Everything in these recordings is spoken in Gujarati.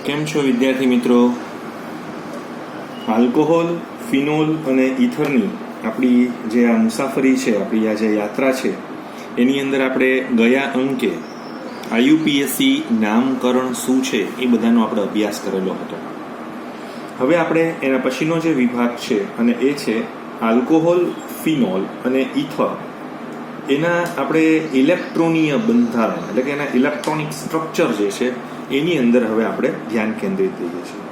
કેમ છો વિદ્યાર્થી મિત્રો? આલ્કોહોલ, ફિનોલ અને ઇથરની આપણી જે આ મુસાફરી છે, આપણી આ જે યાત્રા છે, એની અંદર આપણે ગયા અંકે આઈયુપીએસસી નામકરણ શું છે એ બધાનો આપણે અભ્યાસ કરેલો હતો. હવે આપણે એના પછીનો જે વિભાગ છે અને એ છે આલ્કોહોલ, ફિનોલ અને ઇથર. એના આપણે ઇલેક્ટ્રોનીય બંધારણ એટલે કે એના ઇલેક્ટ્રોનિક સ્ટ્રક્ચર જે છે એની અંદર હવે આપણે ધ્યાન કેન્દ્રિત થઈએ છીએ.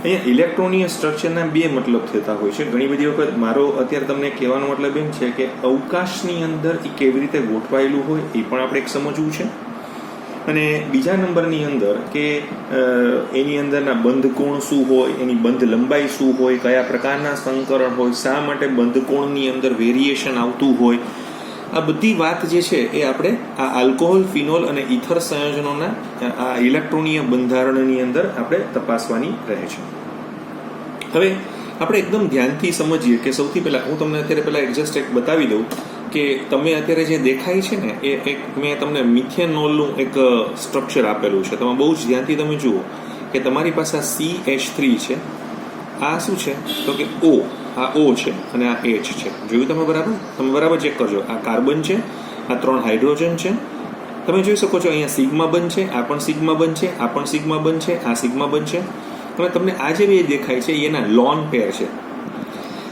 અહીંયા ઇલેક્ટ્રોનીય સ્ટ્રક્ચરના બે મતલબ થતા હોય છે. ઘણી બધી વખત મારો અત્યારે તમને કહેવાનો મતલબ એમ છે કે અવકાશની અંદર એ કેવી રીતે ગોઠવાયેલું હોય એ પણ આપણે એક સમજવું છે. અને બીજા નંબરની અંદર કે એની અંદરના બંધ કોણ શું હોય, એની બંધ લંબાઈ શું હોય, કયા પ્રકારના સંકરણ હોય, શા માટે બંધ કોણની અંદર વેરિએશન આવતું હોય, આ બધી વાત જે છે એ આપણે આ આલ્કોહોલ, ફિનોલ અને ઇથર સંયોજનોના આ ઇલેક્ટ્રોનીય બંધારણની અંદર આપણે તપાસવાની રહે છે. હવે આપણે એકદમ ધ્યાનથી સમજીએ કે સૌથી પહેલાં હું તમને અત્યારે પહેલાં એડજસ્ટ એક બતાવી દઉં કે તમે અત્યારે જે દેખાય છે ને એ એક મેં તમને મિથેનોલનું એક સ્ટ્રક્ચર આપેલું છે. તમે બહુ જ ધ્યાનથી તમે જુઓ કે તમારી પાસે આ CH3 છે, આ શું છે તો કે O, આ O છે અને આ H છે. જોયું તમે બરાબર? તમે બરાબર ચેક કરજો. આ કાર્બન છે, આ 3 હાઇડ્રોજન છે. તમે જોઈ શકો છો અહીંયા સિગ્મા બંધ છે, આ પણ સિગ્મા બંધ છે, આ પણ સિગ્મા બંધ છે, આ સિગ્મા બંધ છે. અને તમને આ જે બે દેખાય છે એના લોન પેર છે.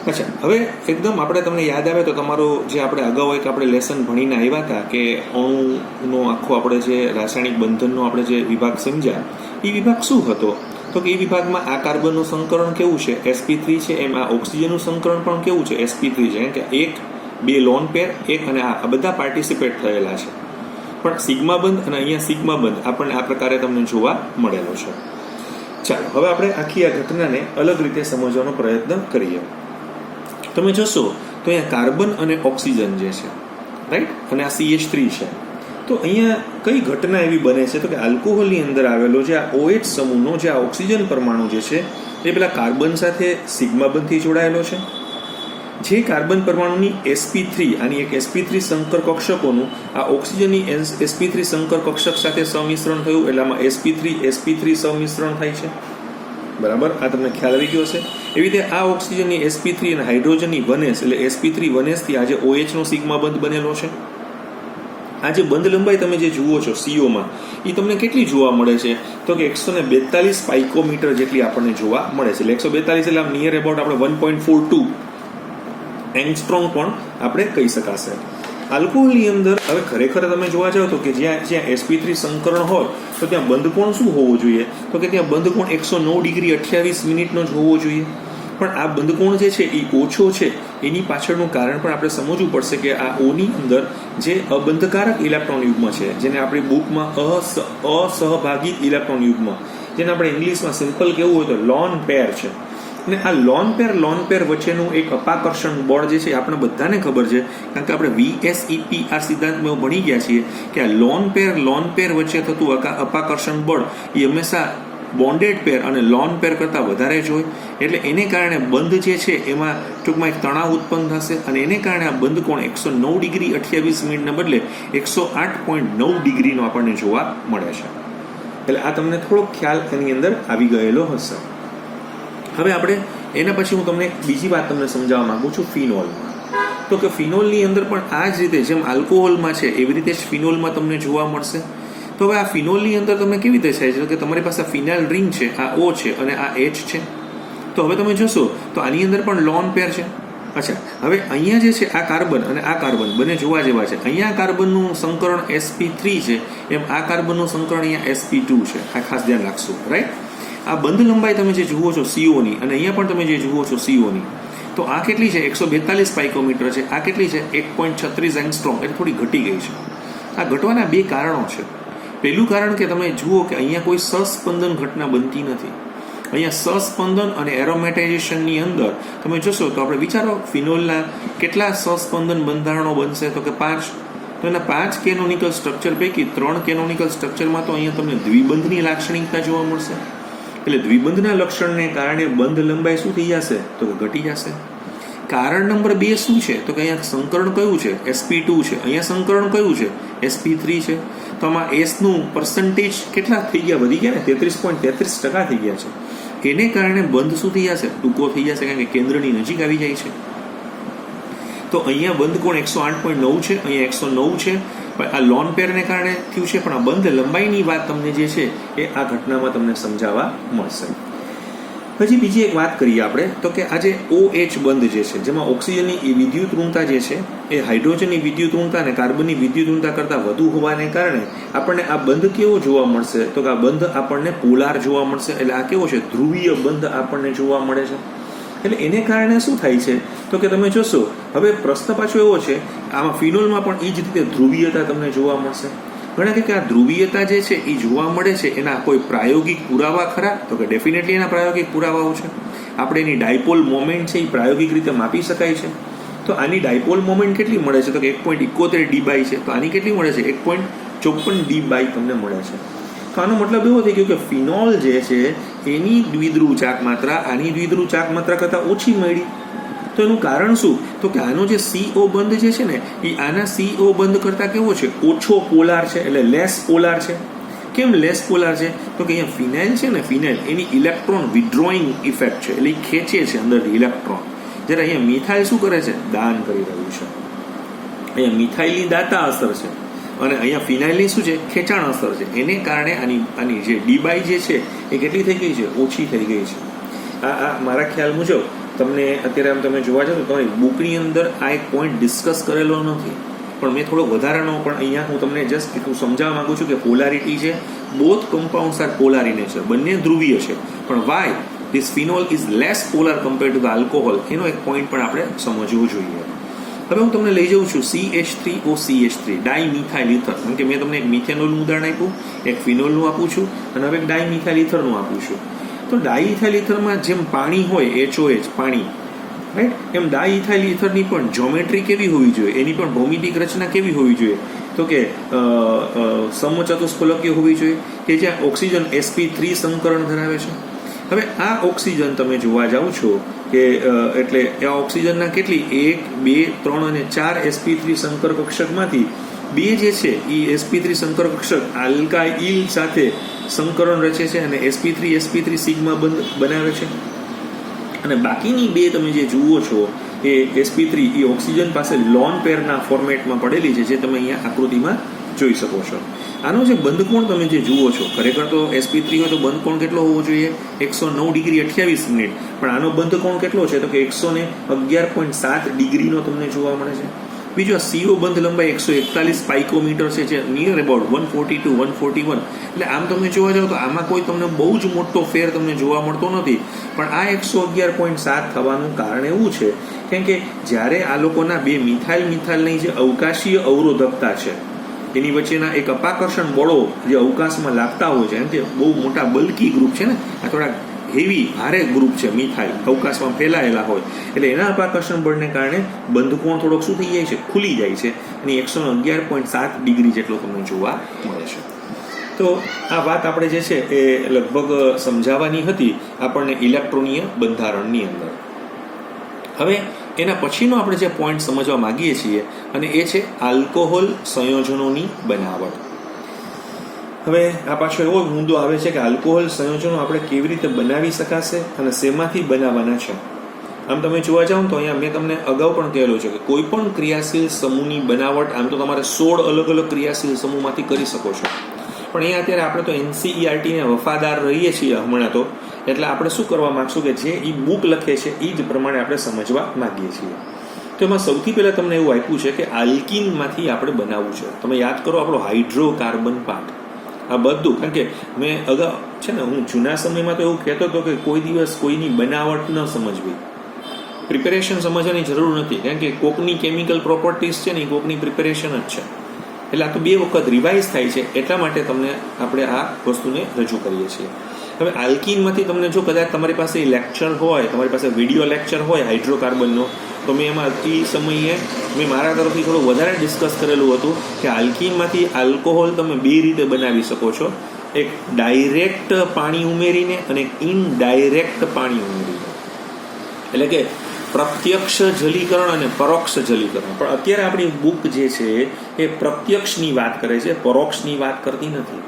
અચ્છા, હવે એકદમ આપણે તમને યાદ આવે તો તમારો જે આપણે અગાઉ એક આપણે લેસન ભણીને આવ્યા હતા કે અણુનો આખો આપણે જે રાસાયણિક બંધનનો આપણે જે વિભાગ સમજ્યા, એ વિભાગ શું હતો તો કે એ વિભાગમાં આ કાર્બનનું સંકરણ કેવું છે sp3 છે, એમ આ ઓક્સિજનનું સંકરણ પણ કેવું છે sp3 છે. કે એક બે લોન પેર, એક અને આ બધા પાર્ટિસિપેટ થયેલા છે. પણ સિગ્મા બંધ અને અહીંયા સિગ્મા બંધ આપણને આ પ્રકારે તમને જોવા મળેલો છે. ચાલો હવે આપણે આખી આ ઘટનાને અલગ રીતે સમજવાનો પ્રયત્ન કરીએ. તમે જોશો તો અહીંયા કાર્બન અને ઓક્સિજન જે છે, રાઈટ, અને આ CH3 છે. તો અહીંયા કઈ ઘટના એવી બને છે તો કે આલ્કોહોલની અંદર આવેલો જે આ OH સમૂહનો જે આ ઓક્સિજન પરમાણુ જે છે એ પેલા કાર્બન સાથે સિગ્મા બંધથી જોડાયેલો છે. જે કાર્બન પરમાણુની sp3, આની એક sp3 સંકર કક્ષકોનું આ ઓક્સિજનની sp3 સંકર કક્ષક સાથે સંમિશ્રણ થયું એટલે આમાં sp3 સંમિશ્રણ થાય છે. બરાબર, આ તમને ખ્યાલ આવી ગયો છે. એવી રીતે આ ઓક્સિજનની sp3 અને હાઇડ્રોજનની વનેસ એટલે sp3 વનેસથી આ જે OH નો સિગ્મા બંધ બનેલો છે. આ જે બંધ લંબાઈ તમે જે જુઓ છો CO માં એ તમને કેટલી જોવા મળે છે તો કે 142 પાઇકોમીટર જેટલી આપણને જોવા મળે છે. એટલે 142 એટલે આમ નિયર અબાઉટ આપણે 1.42 એંગસ્ટ્રોમ પણ આપણે કહી શકાશે. આલ્કોહોલની અંદર હવે ખરેખર તમે જોવા જાવ તો કે જ્યાં sp3 સંકરણ હોય તો ત્યાં બંધ કોણ શું હોવો જોઈએ તો કે ત્યાં બંધ કોણ 109 ડિગ્રી 28 મિનિટનો જ હોવો જોઈએ. પણ આ બંધ કોણ જે છે એ ઓછો છે, એની પાછળનું કારણ પણ આપણે સમજવું પડશે કે આ ઓની અંદર જે અબંધકારક ઇલેક્ટ્રોન યુગ્મ છે, જેને આપણી બુકમાં અસહભાગી ઇલેક્ટ્રોન યુગ્મ, જેને આપણે ઇંગ્લિશમાં સિમ્પલ કેવું હોય તો લોન પેર છે. અને આ લોન પેર વચ્ચેનું એક અપાકર્ષણ બળ જે છે આપણે બધાને ખબર છે, કારણ કે આપણે VSEP આ સિદ્ધાંતમાં ભણી ગયા છીએ કે આ લોન પેર વચ્ચે થતું અપાકર્ષણ બળ એ હંમેશા બોન્ડેડ પેર અને લોન પેર કરતાં વધારે જ હોય. એટલે એને કારણે બંધ જે છે એમાં ટૂંકમાં એક તણાવ ઉત્પન્ન થશે અને એને કારણે આ બંધ કોણ 109 ડિગ્રી 28 મિનિટને બદલે 108.9 ડિગ્રીનો આપણને જોવા મળે છે. એટલે આ તમને થોડોક ખ્યાલ એની અંદર આવી ગયેલો હશે. હવે આપણે એના પછી હું તમને બીજી વાત તમને સમજાવવા માંગુ છું ફિનોલમાં. તો કે ફિનોલની અંદર પણ આ જ રીતે જેમ આલ્કોહોલમાં છે એવી રીતે જ ફિનોલમાં તમને જોવા મળશે. તો હવે આ ફિનોલની અંદર તમે કેવી રીતે થાય છે કે તમારી પાસે ફિનાઇલ રિંગ છે, આ O છે અને આ H છે. તો હવે તમે જોશો તો આની અંદર પણ લોન પેર છે. અચ્છા, હવે અહીંયા જે છે આ કાર્બન અને આ કાર્બન બંને જોવા જેવા છે. અહીંયા કાર્બનનું સંકરણ sp3 છે, એમ આ કાર્બનનું સંકરણ અહીંયા sp2 છે. આ ખાસ ધ્યાન રાખશું, રાઈટ. આ બંધ લંબાઈ તમે જે જુઓ છો CO ની અને અહીંયા પણ તમે જે જુઓ છો CO ની, તો આ કેટલી છે 142 પાઇકોમીટર છે, આ કેટલી છે 1.36 એંગસ્ટ્રોમ, એટલે થોડી ઘટી ગઈ છે. આ ઘટવાના બે કારણો છે. પહેલું કારણ કે તમે જુઓ કે અહીંયા કોઈ સસ્પંદન ઘટના બનતી નથી. અહીંયા સસ્પંદન અને એરોમેટાઇઝેશનની અંદર તમે જોશો તો આપણે વિચારો ફિનોલના કેટલા સસ્પંદન બંધારણો બનશે તો કે 5. તો એના 5 કેનોનિકલ સ્ટ્રક્ચર પૈકી 3 કેનોનિકલ સ્ટ્રક્ચરમાં તો અહીંયા તમને દ્વિબંધની લાક્ષણિકતા જોવા મળશે. એટલે દ્વિબંધના લક્ષણને કારણે બંધ લંબાઈ શું થઈ જશે તો કે ઘટી જશે. કારણ નંબર 2 શું છે તો કે અહીંયા સંકરણ કયું છે sp2 છે, અહીંયા સંકરણ કયું છે sp3 છે. તો આમાં એસનું પર્સન્ટેજ કેટલા થઈ ગયા, વધી ગયા ને, 33.33% થઈ ગયા છે. એને કારણે બંધ શું થઈ જશે, ટૂંકો થઈ જશે, કારણ કે કેન્દ્રની નજીક આવી જાય છે. તો અહીંયા બંધ કોણ 108.9 છે, અહીંયા 109 છે. આ લોન પેરને કારણે થયું છે, પણ આ બંધ લંબાઈની વાત તમને જે છે એ આ ઘટનામાં તમને સમજાવવા મળશે. પછી બીજી એક વાત કરીએ આપણે, તો કે આ જે OH બંધ જે છે, જેમાં ઓક્સિજનની વિદ્યુત ઋણતા જે છે એ હાઇડ્રોજનની વિદ્યુત ઋણતા અને કાર્બનની વિદ્યુત ઋણતા કરતાં વધુ હોવાને કારણે આપણને આ બંધ કેવો જોવા મળશે, તો કે આ બંધ આપણને પોલાર જોવા મળશે. એટલે આ કેવો છે, ધ્રુવીય બંધ આપણને જોવા મળે છે. એટલે એને કારણે શું થાય છે, તો કે તમે જોશો હવે પ્રશ્ન પાછો એવો છે, આમાં ફિનોલમાં પણ એ જ રીતે ધ્રુવીયતા તમને જોવા મળશે. ઘણા કે આ ધ્રુવીયતા જે છે એ જોવા મળે છે, એના કોઈ પ્રાયોગિક પુરાવા ખરા, તો કે ડેફિનેટલી એના પ્રાયોગિક પુરાવાઓ છે. આપણે એની ડાયપોલ મોમેન્ટ છે એ પ્રાયોગિક રીતે માપી શકાય છે. તો આની ડાયપોલ મોમેન્ટ કેટલી મળે છે, તો કે 1.71 ડી/, છે. તો આની કેટલી મળે છે, 1.54 ડી/, તમને મળે છે. તો આનો મતલબ એવો થઈ ગયો કે ફિનોલ જે છે એની દ્વિધ્રુવ ચાક માત્રા આની દ્વિધ્રુવ ચાક માત્રા કરતાં ઓછી મળી. તો એનું કારણ શું, તો કે આનો જે CO બંધ જે છે ને એ આના CO બંધ કરતાં કેવો છે, ઓછો પોલાર છે, એટલે લેસ પોલાર છે. કેમ લેસ પોલાર છે, તો કે અહીંયા ફિનાઇલ છે ને, ફિનાઇલ એની ઇલેક્ટ્રોન વિડ્રોઈંગ ઇફેક્ટ છે, એટલે એ ખેંચે છે અંદરથી ઇલેક્ટ્રોન. જ્યારે અહીંયા મિથાઇલ શું કરે છે, દાન કરી રહ્યું છે. અહીંયા મિથાઇલની દાતા અસર છે અને અહીંયા ફિનાઇલની શું છે, ખેંચાણ અસર છે. એને કારણે આની જે ડી/, જે છે એ કેટલી થઈ ગઈ છે, ઓછી થઈ ગઈ છે. આ મારા ખ્યાલ મુજબ તમને અત્યારે આમ તમે જોવા જાવ તો તમારી બુકની અંદર આ એક પોઈન્ટ ડિસ્કસ કરેલો નથી, પણ મેં થોડો વધારાનો પણ અહીંયા હું તમને જસ્ટ એટલું સમજાવવા માંગુ છું કે પોલારિટી છે, both compounds are polar in nature, બંને ધ્રુવીય છે. પણ why this phenol is less polar compared to the alcohol, એનો એક પોઈન્ટ પણ આપણે સમજવો જોઈએ. હવે હું તમને લઈ જાઉં છું CH3OCH3 ડાયમિથાઇલ ઇથર. કારણ કે મેં તમને એક મિથેનોલનું ઉદાહરણ આપ્યું, એક ફિનોલનું આપું છું અને હવે એક ડાયમિથાઇલ ઇથરનું આપું છું. તો ડાયઇથાઇલ ઇથરમાં જેમ પાણી હોય, HOH પાણી, રાઈટ, એમ ડાયઇથાઇલ ઇથરની પણ જ્યોમેટ્રી કેવી હોવી જોઈએ, એની પણ ભૌમિતિક રચના કેવી હોવી જોઈએ, તો કે સમચતુષ્ફલકીય હોવી જોઈએ, કે જ્યાં ઓક્સિજન sp3 સંકરણ ધરાવે છે. હવે આ ઓક્સિજન તમે જોવા જાઓ છો કે એટલે આ ઓક્સિજનના કેટલી 1, 2, 3 અને 4 sp3 સંકર કક્ષકમાંથી બે જે છે એ sp3 સંકર કક્ષક આલ્કાઇલ સાથે સંકરણ રચે છે અને sp3 સિગ્મા બંધ બનાવે છે. અને બાકીની બે તમે જે જુઓ છો એ sp3 એ ઓક્સિજન પાસે લોન પેરના ફોર્મેટમાં પડેલી છે, જે તમે અહીંયા આકૃતિમાં જોઈ શકો છો. આનો જે બંધ કોણ તમે જે જુઓ છો, ખરેખર તો sp3 હોય તો બંધ કોણ કેટલો હોવો જોઈએ, 109 ડિગ્રી 28 મિનિટ, પણ આનો બંધ કોણ કેટલો છે, તો કે 111.7 ડિગ્રીનો તમને જોવા મળે છે. બીજો CO બંધ લંબાઈ 141 પાઇકોમીટર છે, જે નિયર અબાઉટ 142 141. એટલે આમ તમે જોવા જાવ તો આમાં કોઈ તમને બહુ જ મોટો ફેર તમને જોવા મળતો નથી, પણ આ 111.7 થવાનું કારણ એવું છે કેમ કે જ્યારે આ લોકોના બે મિથાઇલની જે અવકાશીય અવરોધકતા છે એની વચ્ચેના એક અપાકર્ષણ બળો જે અવકાશમાં લાગતા હોય છે, એમ કે બહુ મોટા બલ્કી ગ્રુપ છે ને, આ થોડા હેવી ભારે ગ્રુપ છે મિથાઇલ, અવકાશમાં ફેલાયેલા હોય, એટલે એના અપાકર્ષણ બળને કારણે બંધ કોણ થોડોક શું થઈ જાય છે, ખુલી જાય છે, અને 111.7 ડિગ્રી જેટલો તમને જોવા મળે છે. તો આ વાત આપણે જે છે એ લગભગ સમજાવવાની હતી આપણને ઇલેક્ટ્રોનીય બંધારણની અંદર. હવે એના પછીનો આપણે જે પોઈન્ટ સમજવા માંગીએ છીએ અને એ છે આલ્કોહોલ સંયોજનોની બનાવટ. હવે આ પાછો એવો મુદ્દો આવે છે કે આલ્કોહોલ સંયોજનો આપણે કેવી રીતે બનાવી શકાશે અને શેમાંથી બનાવવાના છે. આમ તમે જોવા જાઓ તો અહીંયા મેં તમને અગાઉ પણ કહેલું છે કે કોઈ પણ ક્રિયાશીલ સમૂહની બનાવટ આમ તો તમારે 16 અલગ અલગ ક્રિયાશીલ સમૂહમાંથી કરી શકો છો, પણ અહીંયા અત્યારે આપણે તો NCERT-ને વફાદાર રહીએ છીએ હમણાં તો, એટલે આપણે શું કરવા માંગશું કે જે એ બુક લખે છે એ જ પ્રમાણે આપણે સમજવા માંગીએ છીએ. તો એમાં સૌથી પહેલાં તમને એવું આપ્યું છે કે આલ્કીનમાંથી આપણે બનાવવું છે. તમે યાદ કરો આપણો હાઇડ્રોકાર્બન પાર્ટ, આ બધું, કારણ કે મેં અગાઉ છે ને હું જૂના સમયમાં તો એવું કહેતો હતો કે કોઈ દિવસ કોઈની બનાવટ ન સમજવી, પ્રિપેરેશન સમજવાની જરૂર નથી, કારણ કે કોકની કેમિકલ પ્રોપર્ટીઝ છે ને એ કોકની પ્રિપેરેશન જ છે. એટલે આ તો 2 વખત રિવાઇઝ થાય છે, એટલા માટે તમને આપણે આ વસ્તુને રજૂ કરીએ છીએ. હવે આલ્કીનમાંથી તમને જો કદાચ તમારી પાસે લેક્ચર હોય, તમારી પાસે વિડીયો લેક્ચર હોય હાઇડ્રોકાર્બનનો, તો મેં એમાં એ સમયે મેં મારા તરફથી થોડું વધારે ડિસ્કસ કરેલું હતું કે આલ્કીનમાંથી આલ્કોહોલ તમે 2 રીતે બનાવી શકો છો, એક ડાયરેક્ટ પાણી ઉમેરીને અને એક ઇનડાયરેક્ટ પાણી ઉમેરીને. એટલે કે પ્રત્યક્ષ જલીકરણ અને પરોક્ષ જલીકરણ. પણ અત્યારે આપણી બુક જે છે એ પ્રત્યક્ષની વાત કરે છે, પરોક્ષની વાત કરતી નથી.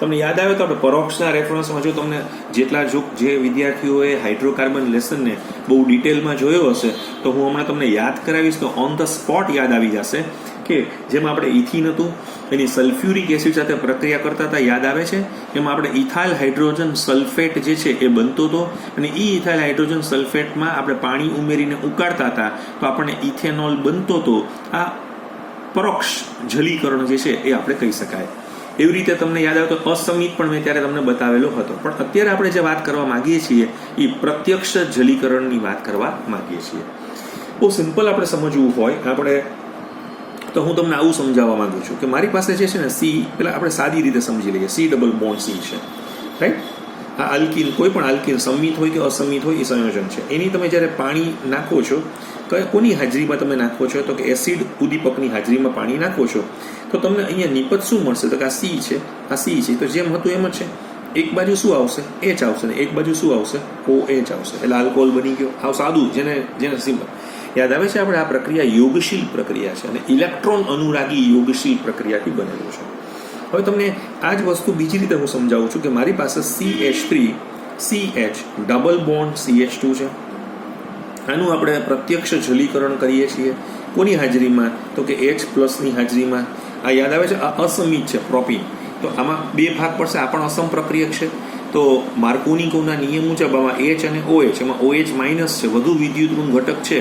તમને યાદ આવે તો આપણે પરોક્ષના રેફરન્સમાં જો તમને જેટલા જે વિદ્યાર્થીઓએ હાઇડ્રોકાર્બન લેસનને બહુ ડિટેલમાં જોયો હશે તો હું હમણાં તમને યાદ કરાવીશ તો ઓન ધ સ્પોટ યાદ આવી જશે કે જેમાં આપણે ઇથિન હતું એની સલ્ફ્યુરિક એસિડ સાથે પ્રક્રિયા કરતા હતા, યાદ આવે છે? એમાં આપણે ઇથાઇલ હાઇડ્રોજન સલ્ફેટ જે છે એ બનતો હતો અને એ ઇથાઇલ હાઇડ્રોજન સલ્ફેટમાં આપણે પાણી ઉમેરીને ઉકાળતા હતા તો આપણને ઇથેનોલ બનતો હતો. આ પરોક્ષ જલીકરણ જે છે એ આપણે કહી શકાય. એવી રીતે તમને યાદ આવે તો અસમિત પણ મેં ત્યારે તમને બતાવેલો હતો. પણ અત્યારે આપણે જે વાત કરવા માંગીએ છીએ એ પ્રત્યક્ષ જલીકરણની વાત કરવા માંગીએ છીએ. બહુ સિમ્પલ આપણે સમજવું હોય આપણે તો હું તમને આવું સમજાવવા માંગુ છું કે મારી પાસે જે છે ને સી, પેલા આપણે સાદી રીતે સમજી લઈએ, સી ડબલ બોન્ડ સી છે, રાઈટ? આ આલ્કીન, કોઈ પણ આલ્કીન સંમિત હોય કે અસમિત હોય એ સંયોજન છે. એની તમે જ્યારે પાણી નાખો છો કોની હાજરીમાં તમે નાખો છો તો કે એસિડ ઉદ્દીપકની હાજરીમાં પાણી નાખો છો તો તમને અહીંયા નિપજ શું મળશે તો કે આ સી છે, આ સી છે. તો જેમ હતું એમ જ છે. એક બાજુ શું આવશે? એચ આવશે ને એક બાજુ શું આવશે? ઓ એચ આવશે. એટલે આલ્કોહોલ બની ગયો. આવ સાદું, જેને સિમ્પલ યાદ આવે છે. આપણે આ પ્રક્રિયા યોગશીલ પ્રક્રિયા છે અને ઇલેક્ટ્રોન અનુરાગી યોગશીલ પ્રક્રિયાથી બનેલું છે. હવે તમને આ જ વસ્તુ બીજી રીતે હું સમજાવું છું કે મારી પાસે CH3 CH double bond CH2 છે. આનું આપણે પ્રત્યક્ષ જલીકરણ કરીએ છીએ કોની હાજરીમાં તો કે H પ્લસની હાજરીમાં. આ યાદ આવે છે? આ અસમિત છે પ્રોપીન. તો આમાં બે ભાગ પડશે. આ પણ અસમ પ્રક્રિયક છે. તો માર્કોનિકોના નિયમ મુજબ આમાં H અને OH, એમાં OH માઇનસ છે, વધુ વિદ્યુત ઋણ ઘટક છે,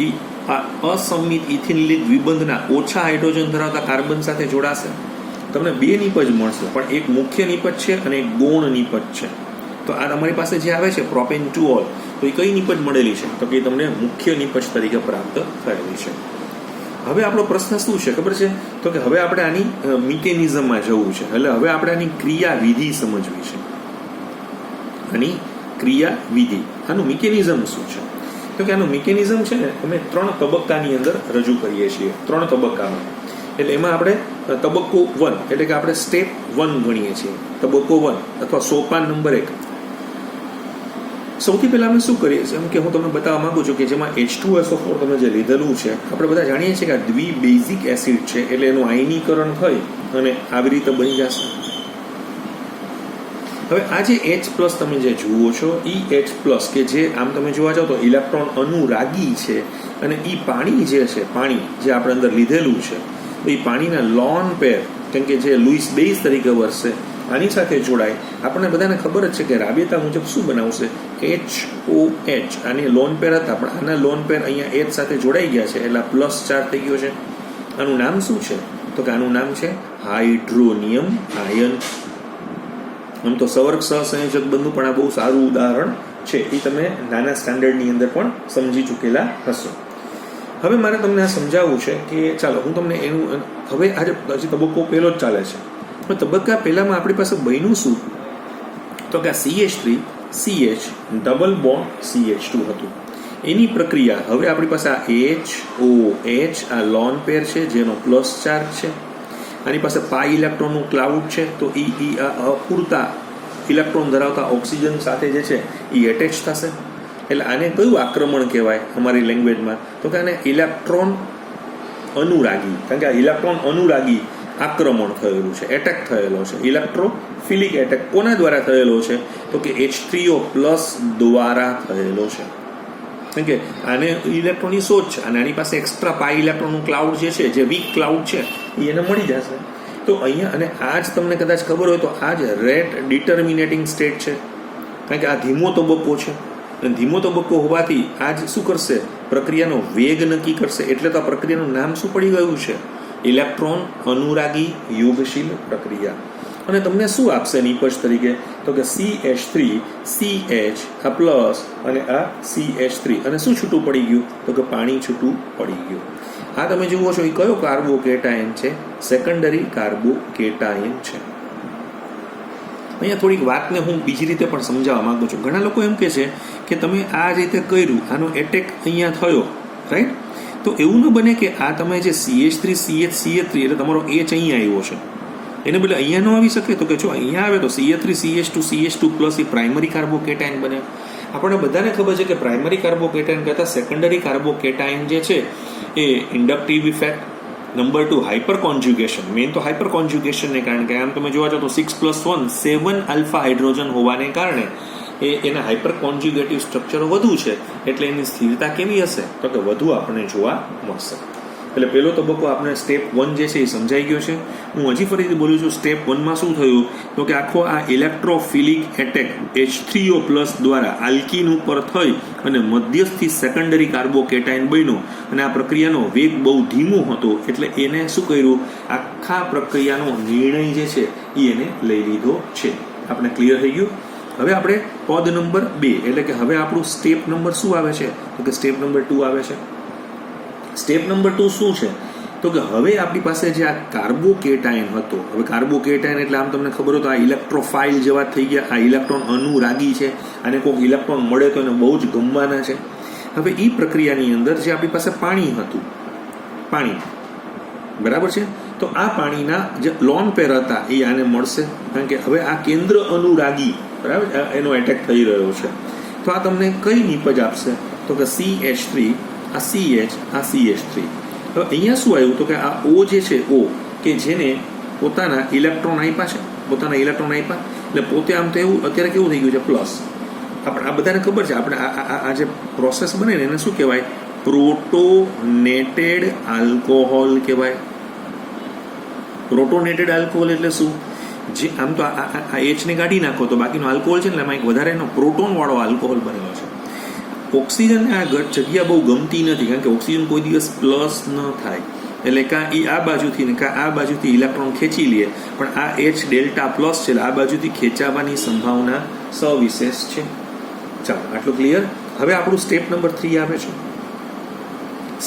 એ આ અસમિત ઇથિલિક દ્વિબંધના ઓછા હાઇડ્રોજન ધરાવતા કાર્બન સાથે જોડાશે. તમને બે નિપજ મળશે પણ એક મુખ્ય નિપજ છે અને એક ગૌણ નિપજ છે. તો આ તમારી પાસે જે આવે છે પ્રોપેન ટુ ઓલ, તો એ કઈ નિપજ મળેલી છે તો કે તમને મુખ્ય નિપજ તરીકે પ્રાપ્ત થયેલી છે. હવે આપણો પ્રશ્ન શું છે ખબર છે તો કે હવે આપણે આની મિકેનિઝમમાં જવું છે. એટલે હવે આપણે આની ક્રિયાવિધિ સમજવી છે. આની ક્રિયાવિધિ, આનું મિકેનિઝમ શું છે તો કે આનું મિકેનિઝમ છે ને અમે 3 તબક્કાની અંદર રજૂ કરીએ છીએ. 3 તબક્કામાં. એટલે એમાં આપણે તબક્કો 1 એટલે કે આપણે સ્ટેપ 1 ગણીએ છીએ. તબક્કો 1 અથવા સોપાન નંબર 1. સૌથી પહેલા અમે શું કરીએ છીએ કે હું તમને બતાવવા માંગુ છું કે જેમાં H2SO4 તમે જે લીધેલું છે આપણે બધા જાણીએ છીએ કે આ દ્વિબેઝિક એસિડ છે એટલે એનું આયનીકરણ થઈ અને આવી રીતે બની જશે. હવે આ જે H પ્લસ તમે જે જુઓ છો એ H પ્લસ કે જે આમ તમે જોવા જાવ તો ઇલેક્ટ્રોન અનુરાગી છે અને એ પાણી જે છે, પાણી જે આપણે અંદર લીધેલું છે તો એ પાણીના લોન પેર કેમ કે જે લુઈસ બેઝ તરીકે વર્તે આની સાથે જોડાય. આપણને બધાને ખબર જ છે કે રાબેતા મુજબ શું બનાવશે HOH. આની લોન પેર હતા પણ આના લોન પેર અહીંયા H સાથે જોડાઈ ગયા છે એટલે પ્લસ ચાર્જ થઈ ગયો છે. આનું નામ શું છે તો કે આનું નામ છે હાઇડ્રોનિયમ આયન. આમ તો સવર્ગ સહસંયોજક બંધુ પણ આ બહુ સારું ઉદાહરણ છે. એ તમે નાના સ્ટાન્ડર્ડની અંદર પણ સમજી ચૂકેલા હશો. હવે મારે તમને આ સમજાવવું છે કે ચાલો હું તમને એનું હવે આજે હજી તબક્કો પહેલો જ ચાલે છે. પણ તબક્કા પહેલામાં આપણી પાસે બન્યું શું તો કે આ CH3 CH double bond CH2 હતું. એની પ્રક્રિયા હવે આપણી પાસે આ HOH આ લોન પેર છે જેનો પ્લસ ચાર્જ છે. આની પાસે પાઈ ઇલેક્ટ્રોનનું ક્લાઉડ છે તો એ અપૂરતા ઇલેક્ટ્રોન ધરાવતા ઓક્સિજન સાથે જે છે એ એટેચ થશે. એટલે આને કયું આક્રમણ કહેવાય અમારી લેંગ્વેજમાં તો કે આને ઇલેક્ટ્રોન અનુરાગી, કારણ કે આ ઇલેક્ટ્રોન અનુરાગી આક્રમણ થયેલું છે, એટેક થયેલો છે. ઇલેક્ટ્રોફિલિક એટેક કોના દ્વારા થયેલો છે તો કે H3O પ્લસ દ્વારા થયેલો છે. કારણ કે આને ઇલેક્ટ્રોનની શોધ છે અને આની પાસે એક્સ્ટ્રા પાઈ ઇલેક્ટ્રોનનું ક્લાઉડ જે છે, જે વીક ક્લાઉડ છે એ એને મળી જશે. તો અહીંયા અને આ જ તમને કદાચ ખબર હોય તો આ જ રેટ ડિટર્મિનેટિંગ સ્ટેટ છે. કારણ કે આ ધીમો તબક્કો છે અને ધીમો તબક્કો હોવાથી આ જ શું કરશે પ્રક્રિયાનો વેગ નક્કી કરશે. એટલે તો આ પ્રક્રિયાનું નામ શું પડી ગયું છે ઇલેક્ટ્રોન અનુરાગી યોગશીલ પ્રક્રિયા. અને તમને શું આપશે નિપજ તરીકે તો કે CH3 CH આ પ્લસ અને આ CH3 અને શું છૂટું પડી ગયું તો કે પાણી છૂટું પડી ગયું. આ તમે જુઓ છો એ કયો કાર્બોકેટાયન છે સેકન્ડરી કાર્બોકેટાયન છે. અહીંયા થોડીક વાતને હું બીજી રીતે પણ સમજાવવા માંગુ છું. ઘણા લોકો એમ કહે છે કે તમે આ રીતે કર્યું આનો એટેક અહીંયા થયો રાઈટ તો એવું ન બને કે આ તમે જે CH3 CH CH3 એટલે તમારો H અહીંયા આવ્યો છે એને બદલે અહીંયા ન આવી શકે તો કે જો અહીંયા આવે તો CH3 CH2 CH2 પ્લસ એ પ્રાઇમરી કાર્બોકેટાયન બને આપણને બધાને ખબર છે કે પ્રાઇમરી કાર્બોકેટાયન કરતાં સેકન્ડરી કાર્બોકેટાયન જે છે એ inductive effect, number 2 hyperconjugation, main તો હાઇપર કોન્જ્યુગેશનને કારણે કે આમ તમે જોવા જાઓ તો 6+1 7 આલ્ફા હાઇડ્રોજન હોવાને કારણે એના હાઇપર કોન્જ્યુગેટિવ સ્ટ્રક્ચરો વધુ છે, એટલે એની સ્થિરતા કેવી હશે તો કે વધુ આપણને જોવા મળશે. એટલે પહેલો તબક્કો આપણે સ્ટેપ 1 જે છે એ સમજાઈ ગયો છે. હું હજી ફરીથી બોલું છું, સ્ટેપ 1માં શું થયું તો કે આખો આ ઇલેક્ટ્રોફિલિક એટેક H3O+ દ્વારા આલ્કીન ઉપર થઈ અને મધ્યસ્થી સેકન્ડરી કાર્બોકેટાયન બન્યો અને આ પ્રક્રિયાનો વેગ બહુ ધીમો હતો, એટલે એને શું કર્યું, આખા પ્રક્રિયાનો નિર્ણય જે છે એ એને લઈ લીધો છે. આપણે ક્લિયર થઈ ગયું. હવે આપણે પદ નંબર 2 એટલે કે હવે આપણું સ્ટેપ નંબર શું આવે છે તો કે સ્ટેપ નંબર 2 આવે છે. સ્ટેપ નંબર 2 શું છે તો કે હવે આપણી પાસે જે આ કાર્બોકેટાયન હતો, હવે કાર્બોકેટાયન એટલે આમ તમને ખબર હોય તો આ ઇલેક્ટ્રોફાઇલ જેવા થઈ ગયા, આ ઇલેક્ટ્રોન અનુરાગી છે, અને કોઈક ઇલેક્ટ્રોન મળે તો એને બહુ જ ગમવાના છે. હવે એ પ્રક્રિયાની અંદર જે આપણી પાસે પાણી હતું, પાણી બરાબર છે, તો આ પાણીના જે લોન પેર હતા એ આને મળશે, કારણ કે હવે આ કેન્દ્ર અનુરાગી બરાબર એનો એટેક થઈ રહ્યો છે. તો આ તમને કઈ નિપજ આપશે તો કે CH3, આ CH, આ CH3. હવે અહીંયા શું આવ્યું તો કે આ O જે છે, O કે જેને પોતાના ઇલેક્ટ્રોન આપ્યા છે, એટલે પોતે આમ તો એવું અત્યારે કેવું થઈ ગયું છે પ્લસ. આપણે આ બધાને ખબર છે, આપણે આ જે પ્રોસેસ બને ને એને શું કહેવાય, પ્રોટોનેટેડ આલ્કોહોલ કહેવાય. પ્રોટોનેટેડ આલ્કોહોલ એટલે શું, જે આમ તો આ H ને કાઢી નાખો તો બાકીનો આલ્કોહોલ છે ને એમાં એક વધારેનો પ્રોટોન વાળો આલ્કોહોલ બનેલો છે. ઓક્સિજનને આ જગ્યા બહુ ગમતી નથી, કારણ કે ઓક્સિજન કોઈ દિવસ પ્લસ ન થાય, એટલે કાં એ આ બાજુથી ને કાં આ બાજુથી ઇલેક્ટ્રોન ખેંચી લે, પણ આ H ડેલ્ટા પ્લસ છે એટલે આ બાજુથી ખેંચાવાની સંભાવના સવિશેષ છે. ચાલો આટલું ક્લિયર. હવે આપણું સ્ટેપ નંબર 3 આવે છે.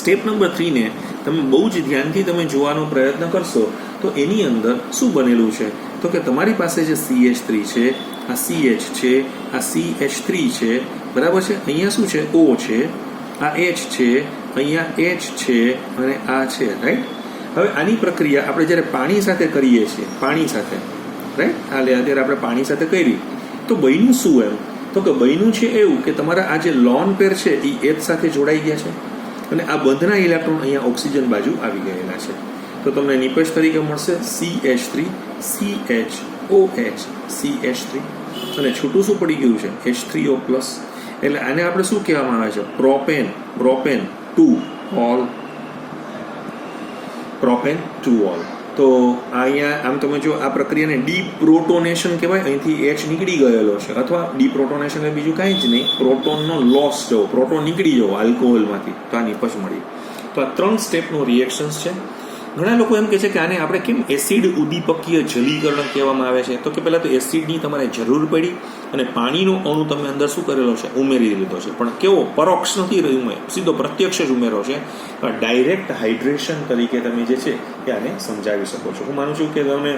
સ્ટેપ નંબર 3 ને તમે બહુ જ ધ્યાનથી તમે જોવાનો પ્રયત્ન કરશો તો એની અંદર શું બનેલું છે તો કે તમારી પાસે જે CH3 છે, આ CH છે, આ CH3 છે, બરાબર છે, અહીંયા શું છે, O છે, આ H છે, અહીંયા H છે અને આ છે, રાઈટ. હવે આની પ્રક્રિયા આપણે જ્યારે પાણી સાથે કરીએ છીએ, પાણી સાથે, રાઈટ, અત્યારે આપણે પાણી સાથે કરી તો બન્યું શું એમ તો કે બન્યું છે એવું કે તમારા આ જે લોન પેર છે એ H સાથે જોડાઈ ગયા છે અને આ બંધના ઇલેક્ટ્રોન અહીંયા ઓક્સિજન બાજુ આવી ગયેલા છે. તો તમને નિપજ તરીકે મળશે CH3 CHOH CH3 અને છૂટું શું પડી ગયું છે H3O+. એટલે આને આપણે શું કહેવામાં આવે છે, પ્રોપેન 2 ઓલ. તો અહીંયા આમ તમે જો આ પ્રક્રિયાને ડીપ્રોટોનેશન કહેવાય, અહીંથી H નીકળી ગયેલો છે, અથવા ડીપ્રોટોનેશન એ બીજું કાંઈ જ નહીં, પ્રોટોનનો લોસ જવો, પ્રોટોન નીકળી જવો આલ્કોહોલમાંથી, તો આ નિપજ મળી. તો આ 3 સ્ટેપનું રિએક્શન્સ છે. ઘણા લોકો એમ કહે છે કે આને આપણે કેમ એસિડ ઉદ્દીપકીય જલીકરણ કહેવામાં આવે છે, તો કે પહેલાં તો એસિડની તમારે જરૂર પડી અને પાણીનો અણુ તમે અંદર શું કરેલો છે, ઉમેરી લીધો છે, પણ કેવો પરોક્ષ નથી રહ્યું, સીધો પ્રત્યક્ષ જ ઉમેરો છે. ડાયરેક્ટ હાઇડ્રેશન તરીકે તમે જે છે એ આને સમજાવી શકો છો. હું માનું છું કે તમે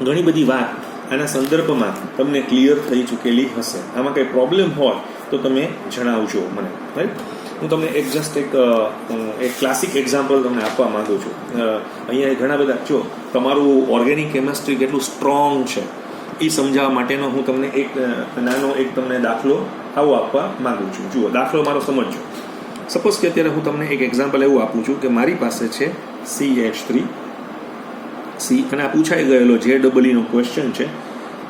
ઘણી બધી વાત આના સંદર્ભમાં તમને ક્લિયર થઈ ચૂકેલી હશે. આમાં કંઈ પ્રોબ્લેમ હોય તો તમે જણાવજો મને, રાઈટ. હું તમને એક ક્લાસિક એક્ઝામ્પલ તમને આપવા માંગુ છું. અહીંયા ઘણા બધા જો તમારું ઓર્ગેનિક કેમેસ્ટ્રી કેટલું સ્ટ્રોંગ છે એ સમજાવવા માટેનો હું તમને એક નાનો તમને દાખલો આવો આપવા માંગુ છું. જુઓ, દાખલો મારો સમજજો. સપોઝ કે અત્યારે હું તમને એક એક્ઝામ્પલ એવું આપું છું કે મારી પાસે છે CH3 અને આ પૂછાઈ ગયેલો JEE નો ક્વેશ્ચન છે.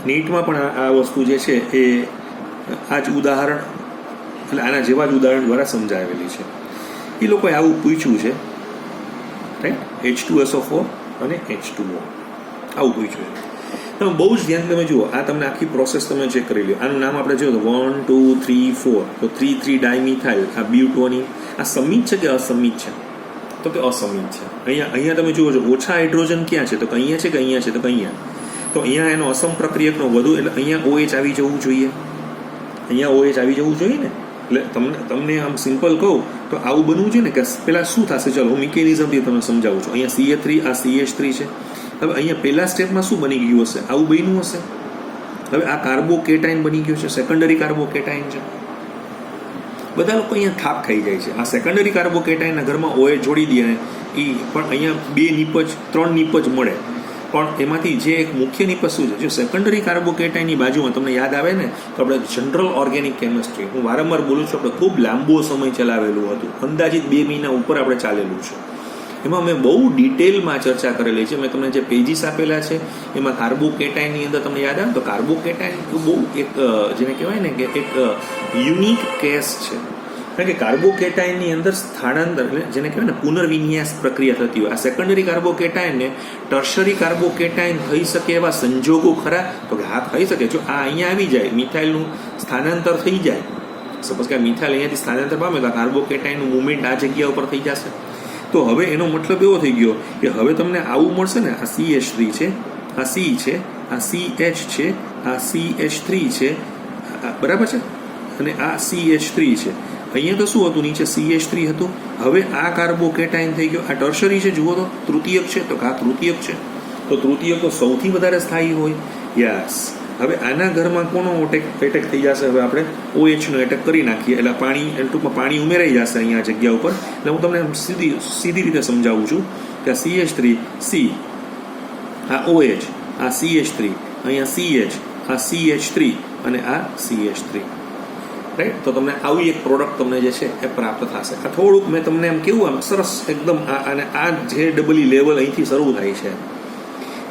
નીટમાં પણ આ વસ્તુ જે છે એ આ જ ઉદાહરણ, એટલે આના જેવા જ ઉદાહરણ દ્વારા સમજાવેલી છે. એ લોકોએ આવું પૂછ્યું છે, રાઈટ, H2SO4 અને H2O આવું પૂછ્યું છે. તમે બહુ જ ધ્યાન તમે જુઓ, આ તમને આખી પ્રોસેસ તમે ચેક કરી લો. આનું નામ આપણે જોયું તો 1 2 3 4, તો 3 ડાયમિથાઇલ, આ બ્યુટોની, આ સમિત છે કે અસમિત છે તો કે અસમિત છે. અહીંયા તમે જુઓ છો ઓછા હાઇડ્રોજન ક્યાં છે તો કે અહીંયા છે કે અહીંયા છે તો કે અહીંયા. તો અહીંયા એનો અસમ પ્રક્રિયકનો વધુ, એટલે અહીંયા OH આવી જવું જોઈએ, અહીંયા OH આવી જવું જોઈએ ને. એટલે તમને આમ સિમ્પલ કહું તો આવું બનવું છે ને કે પહેલાં શું થશે, ચલો હું મિકેનિઝમથી તમને સમજાવું છું. અહીંયા CH3, આ CH3 છે. હવે અહીંયા પહેલા સ્ટેપમાં શું બની ગયું હશે, આવું બન્યું હશે. હવે આ કાર્બોકેટાઇન બની ગયું છે, સેકન્ડરી કાર્બોકેટાઇન છે. બધા લોકો અહીંયા થાપ ખાઈ જાય છે. આ સેકન્ડરી કાર્બોકેટાઇનના ઘરમાં OH જોડી દે ને એ પણ અહીંયા 2 નિપજ 3 નિપજ મળે. પણ એમાંથી જે એક મુખ્ય નિપજ શું છે, જો સેકન્ડરી કાર્બોકેટાઇનની બાજુમાં તમને યાદ આવે ને તો આપણે જનરલ ઓર્ગેનિક કેમિસ્ટ્રી, હું વારંવાર બોલું છું, આપણે ખૂબ લાંબો સમય ચલાવેલું હતું, અંદાજિત 2 મહિના ઉપર આપણે ચાલેલું છે. એમાં મેં બહુ ડિટેલમાં ચર્ચા કરેલી છે. મેં તમને જે પેજીસ આપેલા છે એમાં કાર્બોકેટાઇનની અંદર તમને યાદ આવે તો કાર્બોકેટાઇન બહુ એક જેને કહેવાય ને કે એક યુનિક કેસ છે, કારણ કે કાર્બોકેટાઇનની અંદર સ્થાનાંતર જેને કહેવાય ને પુનર્વિન્યાસ પ્રક્રિયા થતી હોય. આ સેકન્ડરી કાર્બોકેટાઇનને ટર્શરી કાર્બોકેટાઇન થઈ શકે એવા સંજોગો ખરા? તો કે હા, થઈ શકે. જો આ અહીંયા આવી જાય, મિથાઇલનું સ્થાનાંતર થઈ જાય, સપોઝ કે મિથાઇલ અહીંયાથી સ્થાનાંતર પામે તો કાર્બોકેટાઇનનું મુવમેન્ટ આ જગ્યા ઉપર થઈ જશે. તો હવે એનો મતલબ એવો થઈ ગયો કે હવે તમને આવું મળશે ને, આ CH3 છે, આ C છે, આ CH છે, આ CH3 છે, બરાબર છે, અને આ CH3 છે. અહીંયા તો શું હતું? નીચે CH3 હતું. હવે આ કાર્બોકેટાઇન થઈ ગયો. આ ટર્શરી છે, જુઓ તો તૃતીયક છે, તો આ તૃતીયક છે. તો તૃતીયક તો સૌથી વધારે સ્થાયી હોય. યસ. હવે આના ઘરમાં કોનો એટેક થઈ જશે? હવે આપણે OH નો એટેક કરી નાખીએ એટલે પાણી, ટૂંકમાં પાણી ઉમેરાઈ જશે અહીંયા જગ્યા ઉપર. એટલે હું તમને સીધી રીતે સમજાવું છું કે આ CH3 C, આ OH, આ CH3, અહીંયા CH, આ CH3 અને આ CH3, રાઈટ? તો તમને આવી એક પ્રોડક્ટ તમને જે છે એ પ્રાપ્ત થશે. આ થોડુંક મેં તમને એમ કેવું, આમ સરસ એકદમ અને આ જે ડબલી લેવલ અહીંથી શરૂ થાય છે.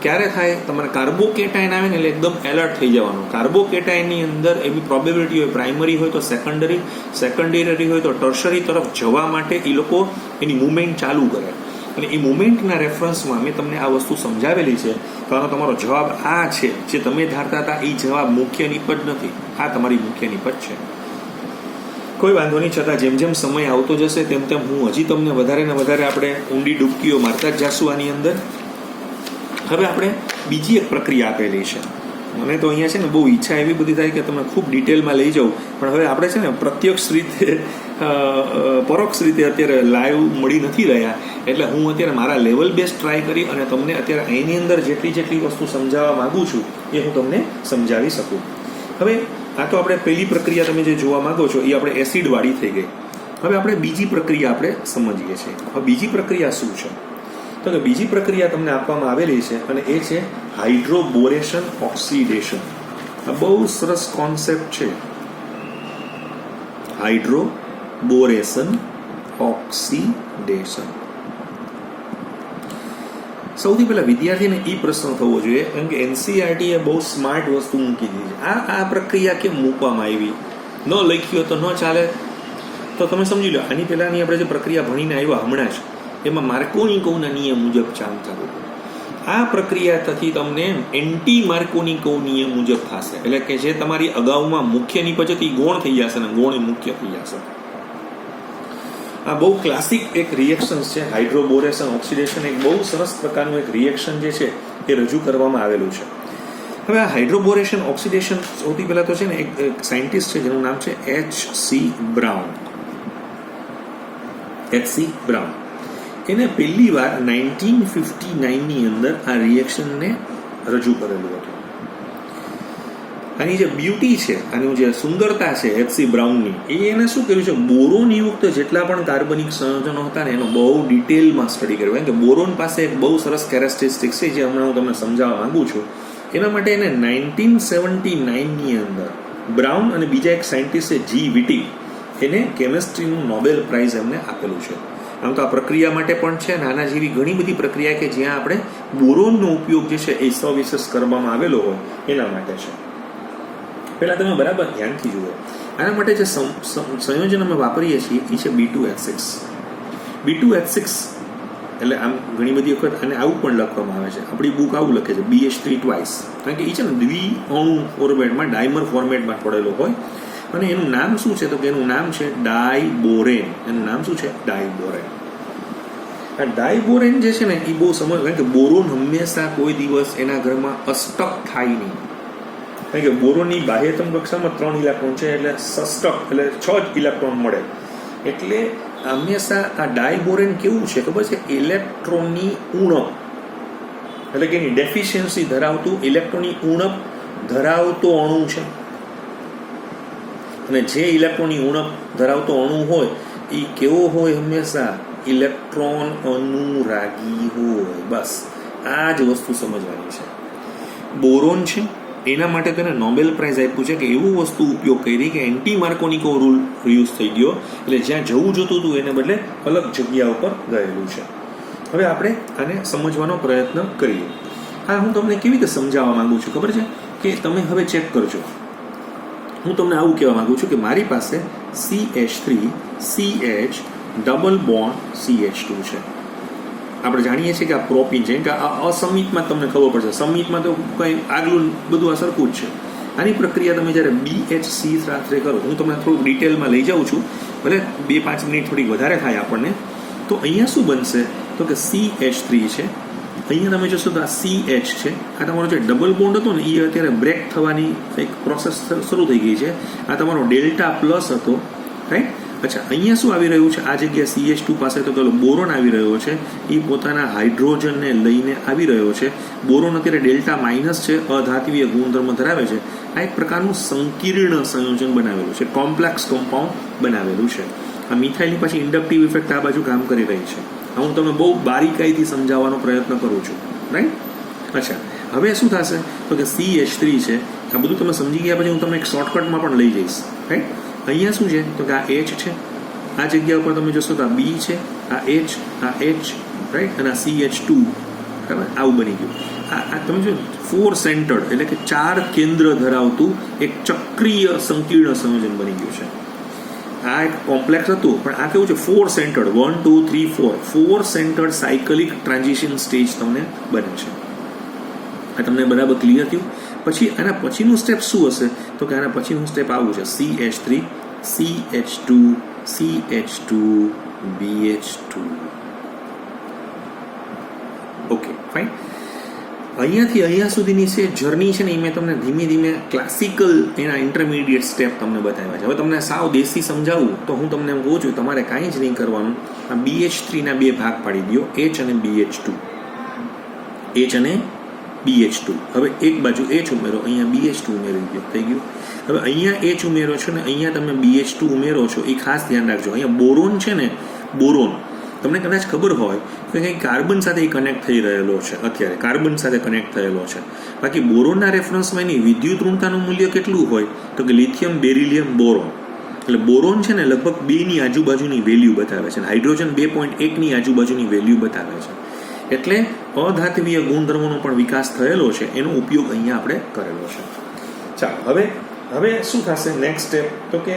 ક્યારે થાય? તમારે કાર્બોકેટાઇન આવે ને એટલે એકદમ એલર્ટ થઈ જવાનું. કાર્બોકેટાઇનની અંદર એવી પ્રોબેબિલિટી હોય, પ્રાઇમરી હોય તો સેકન્ડરી, સેકન્ડરી હોય તો ટર્શરી તરફ જવા માટે એ લોકો એની મુવમેન્ટ ચાલુ કરે. અને એ મુવમેન્ટના રેફરન્સમાં મેં તમને આ વસ્તુ સમજાવેલી છે. તો આનો તમારો જવાબ આ છે. જે તમે ધારતા હતા એ જવાબ મુખ્ય નિપજ નથી, આ તમારી મુખ્ય નિપજ છે. કોઈ વાંધો નહીં. છતાં જેમ જેમ સમય આવતો જશે તેમ તેમ હું હજી તમને વધારે ને વધારે આપણે ઊંડી ડૂબકીઓ મારતા જ જાશું આની અંદર. હવે આપણે બીજી એક પ્રક્રિયા આપેલી છે. મને તો અહીંયા છે ને બહુ ઈચ્છા એવી બધી થાય કે તમે ખૂબ ડિટેલમાં લઈ જાઉં, પણ હવે આપણે છે ને પ્રત્યક્ષ રીતે, પરોક્ષ રીતે અત્યારે લાઈવ મળી નથી રહ્યા, એટલે હું અત્યારે મારા લેવલ બેઝ ટ્રાય કરી અને તમને અત્યારે એની અંદર જેટલી વસ્તુ સમજાવવા માંગુ છું એ હું તમને સમજાવી શકું. હવે આ તો આપણે પહેલી પ્રક્રિયા તમે જે જોવા માંગો છો એ આપણે એસિડવાળી થઈ ગઈ. હવે આપણે બીજી પ્રક્રિયા આપણે સમજીએ છીએ. હવે બીજી પ્રક્રિયા શું છે? તો કે બીજી પ્રક્રિયા તમને આપવામાં આવેલી છે અને એ છે હાઇડ્રોબોરેશન ઓક્સિડેશન. આ બહુ સરસ કોન્સેપ્ટ છે, હાઇડ્રોબોરેશન ઓક્સિડેશન. સૌથી પહેલા વિદ્યાર્થીને એ પ્રશ્ન થવો જોઈએ, કારણ કે NCERT એ બહુ સ્માર્ટ વસ્તુ મૂકી દીધી છે. આ પ્રક્રિયા કેમ મૂકવામાં આવી? ન લખ્યો તો ન ચાલે. તો તમે સમજી લો, આની પહેલાની આપણે જે પ્રક્રિયા ભણીને આવ્યા હમણાં જ, એમાં માર્કોનિકોવના નિયમ મુજબ કામ થતું. આ પ્રક્રિયા થકી તમને એન્ટી માર્કોનિકોવ નિયમ મુજબ થશે, એટલે કે જે તમારી અગાઉમાં મુખ્ય નિપજ હતી ગૌણ થઈ જશે ને ગૌણ મુખ્ય થઈ જશે. આ બહુ ક્લાસિક એક રિએક્શન છે. હાઇડ્રોબોરેશન ઓક્સિડેશન એક બહુ સરસ પ્રકારનું એક રિએક્શન જે છે એ રજૂ કરવામાં આવેલું છે. હવે આ હાઇડ્રોબોરેશન ઓક્સિડેશન સૌથી પહેલા તો છે ને એક સાયન્ટિસ્ટ છે જેનું નામ છે H.C. બ્રાઉન. H.C. બ્રાઉન એને પહેલી વાર 1959ની અંદર આ રિએક્શનને રજૂ કરેલું હતું. આની જે બ્યુટી છે, આની જે સુંદરતા છે H.C. બ્રાઉનની, એને શું કર્યું છે, બોરોનયુક્ત જેટલા પણ કાર્બનિક સંયોજનો હતા ને એનો બહુ ડિટેલમાં સ્ટડી કર્યો. કારણ કે બોરોન પાસે એક બહુ સરસ કેરેક્ટરિસ્ટિક છે જે હમણાં હું તમને સમજાવવા માંગુ છું. એના માટે એને 1979ની અંદર બ્રાઉન અને બીજા એક સાયન્ટિસ્ટ છે G. વિટી, એને કેમિસ્ટ્રીનું નોબેલ પ્રાઇઝ એમને આપેલું છે. આમ તો આ પ્રક્રિયા માટે પણ છે, નાના જેવી ઘણી બધી પ્રક્રિયા કે જ્યાં આપણે બોરોનનો ઉપયોગ જે છે એ સવિશેષ કરવામાં આવેલો હોય એના માટે છે. પહેલાં તમે બરાબર ધ્યાનથી જુઓ. આના માટે જે સંયોજન અમે વાપરીએ છીએ એ છે B2H6. B2H6 એટલે આમ ઘણી બધી વખત આને આવું પણ લખવામાં આવે છે. આપણી બુક આવું લખે છે BH3 ટ્વાઇસ, કારણ કે એ છે ને દ્વિઅણુ ફોર્મેટમાં, ડાયમર ફોર્મેટમાં પડેલો હોય. અને એનું નામ શું છે? તો કે એનું નામ છે ડાયબોરેન. એનું નામ શું છે? ડાયબોરેન. આ ડાયબોરેન જે છે ને એ બહુ સમજ, કારણ કે બોરોન હંમેશા કોઈ દિવસ એના ઘરમાં અષ્ટક થાય નહીં. કારણ કે બોરોનની બાહ્યતમ કક્ષામાં 3 ઇલેક્ટ્રોન છે, એટલે સષ્ટક એટલે 6 જ ઇલેક્ટ્રોન મળે. એટલે હંમેશા આ ડાયબોરેન કેવું છે ખબર છે? ઇલેક્ટ્રોનની ઉણપ, એટલે કે એની ડેફિશિયન્સી ધરાવતું, ઇલેક્ટ્રોનની ઉણપ ધરાવતો અણુ છે. અને જે ઇલેક્ટ્રોનની ઉણપ ધરાવતો અણુ હોય એ કેવો હોય? હંમેશા ઇલેક્ટ્રોન અનુરાગી હોય. બસ આ જ વસ્તુ સમજવાની છે. બોરોન છે એના માટે તેને નોબેલ પ્રાઇઝ આપ્યું છે કે એવું વસ્તુ ઉપયોગ કરી કે એન્ટી માર્કોનિકો રૂલ યુઝ થઈ ગયો, એટલે જ્યાં જવું જોતું હતું એને બદલે અલગ જગ્યા ઉપર ગયેલું છે. હવે આપણે આને સમજવાનો પ્રયત્ન કરીએ. આ હું તમને કેવી રીતે સમજાવવા માંગુ છું ખબર છે કે તમે હવે ચેક કરજો. હું તમને આવું કહેવા માંગુ છું કે મારી પાસે CH3 CH double bond CH2 છે. આપણે જાણીએ છીએ કે આ પ્રોપીન છે કે આ અસમિતમાં તમને ખબર પડશે, સમિતમાં તો કંઈ આગલું બધું આ સરખું જ છે. આની પ્રક્રિયા તમે જ્યારે BHC સાથે કરો, હું તમને થોડુંક ડિટેલમાં લઈ જાઉં છું, ભલે 2-5 મિનિટ થોડીક વધારે થાય આપણને. તો અહીંયા શું બનશે તો કે CH3 છે, અહીંયા તમે જોશો તો આ CH છે, આ તમારો જે ડબલ બોન્ડ હતો ને એ અત્યારે બ્રેક થવાની એક પ્રોસેસ શરૂ થઈ ગઈ છે. આ તમારો ડેલ્ટા પ્લસ હતો, રાઈટ. અચ્છા, અહીંયા શું આવી રહ્યું છે, આ જગ્યા CH2 પાસે તો પેલો બોરોન આવી રહ્યો છે, એ પોતાના હાઇડ્રોજનને લઈને આવી રહ્યો છે. બોરોન અત્યારે ડેલ્ટા માઇનસ છે, અધાત્વીય ગુણધર્મ ધરાવે છે. આ એક પ્રકારનું સંકીર્ણ સંયોજન બનાવેલું છે, કોમ્પ્લેક્સ કમ્પાઉન્ડ બનાવેલું છે. આ મિથાઇલની પાછી ઇન્ડક્ટિવ ઇફેક્ટ આ બાજુ કામ કરી રહી છે. હું તમને બહુ બારીકાઈથી સમજાવવાનો પ્રયત્ન કરું છું, રાઈટ. અચ્છા, હવે શું થશે તો કે CH3 છે, આ બધું તમે સમજી ગયા પછી હું તમને એક શોર્ટકટમાં પણ લઈ જઈશ, રાઈટ. અહીંયા શું છે તો કે આ H છે, આ જગ્યા ઉપર તમે જોશો તો આ B છે, આ H, રાઈટ, અને આ CH2, બરાબર, આવું બની ગયું. આ તમે જો 4 સેન્ટર્ડ એટલે કે 4 કેન્દ્ર ધરાવતું એક ચક્રીય સંકીર્ણ સંયોજન બની ગયું છે. આ એક કોમ્પ્લેક્સ હતું પણ આ કેવું છે 4 centred, 1 2 3 4 centred cyclic transition stage તમને બને છે. આ તમને બરાબર ક્લિયર થયું? પછી આના પછીનું સ્ટેપ શું હશે તો કે આના પછીનું સ્ટેપ આવું છે CH3 CH2 CH2 BH2. Okay, fine. અહીંયાથી અહીંયા સુધીની છે જર્ની છે ને એ મેં તમને ધીમે ધીમે ક્લાસિકલ એના ઇન્ટરમીડિયેટ સ્ટેપ તમને બતાવ્યા છે. હવે તમને સાવ દેશી સમજાવું તો હું તમને એમ કહું છું તમારે કાંઈ જ નહીં કરવાનું. આ BH3 ના 2 ભાગ પાડી દો, H અને BH2. H અને BH2. હવે એક બાજુ H ઉમેરો, અહીંયા BH2 ઉમેરી દો, થઈ ગયું. હવે અહીંયા H ઉમેરો છો ને અહીંયા તમે BH2 ઉમેરો છો, એ ખાસ ધ્યાન રાખજો. અહીંયા બોરોન છે ને, બોરોન તમને કદાચ ખબર હોય કે કંઈ કાર્બન સાથે કનેક્ટ થઈ રહેલો છે, અત્યારે કાર્બન સાથે કનેક્ટ થયેલો છે. બાકી બોરોનના રેફરન્સમાં એની વિદ્યુત ઋણતાનું મૂલ્ય કેટલું હોય તો કે લિથિયમ બેરિલિયમ બોરોન. એટલે બોરોન છે ને લગભગ 2ની આજુબાજુની વેલ્યુ બતાવે છે, હાઇડ્રોજન 2.1ની આજુબાજુની વેલ્યુ બતાવે છે. એટલે અધાત્વીય ગુણધર્મોનો પણ વિકાસ થયેલો છે, એનો ઉપયોગ અહીંયા આપણે કરેલો છે. ચાલો, હવે શું થશે નેક્સ્ટ સ્ટેપ તો કે